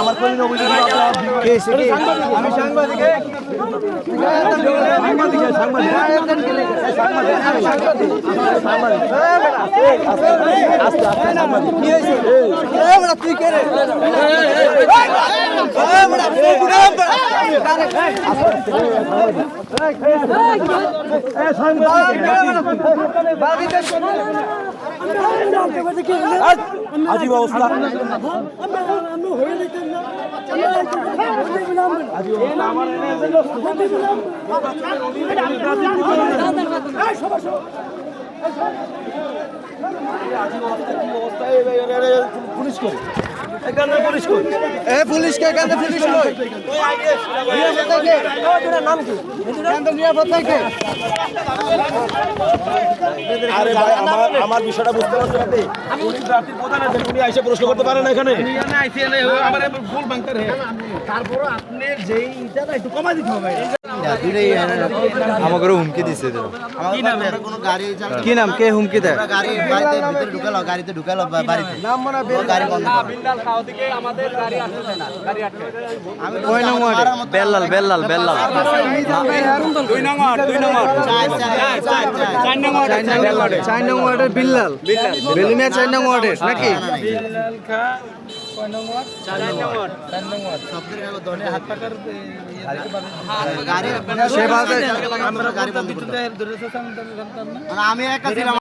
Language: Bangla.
আমার কোনো অভিযোগ আমি সাংবাদিক তুই কে রে আজীব অবস্থা পুলিশ করে পুলিশ কে পুলিশ নাম কি আরে ভাই আমার বিষয়টা বুঝতে পারছেন আপনি পুলিশ রাত্রির প্রধান আছেন উনি এসে প্রশ্ন করতে পারেন না এখানে তারপর আপনি যেই ইটা একটু কমাই দিতে হবে আমাকে হুমকি দিছে কি নাম কে হুমকি দেয় গাড়ি বাড়িতে ভিতরে ঢুকালো গাড়িতে ঢুকালো বাড়িতে নাম মনে গাড়ি বন্ধ বিন্দাল খাওয়া থেকে আমাদের গাড়ি আসছে না গাড়ি আটকে আমি কয় নং ওয়ার্ডে বেল্লাল বেল্লাল বেল্লাল 2 নং ওয়ার্ড 4 নং ওয়ার্ড 4 নং ওয়ার্ডের বিল্লাল বেলুমিয়া 4 নং ওয়ার্ডের নাকি বিল্লাল খা কয় নং ওয়ার্ড 4 নং ওয়ার্ড সবদের কাগজ ধরে হাত পাকার সে বাদে গাড়ি বন্ধ আমি একা ছিলাম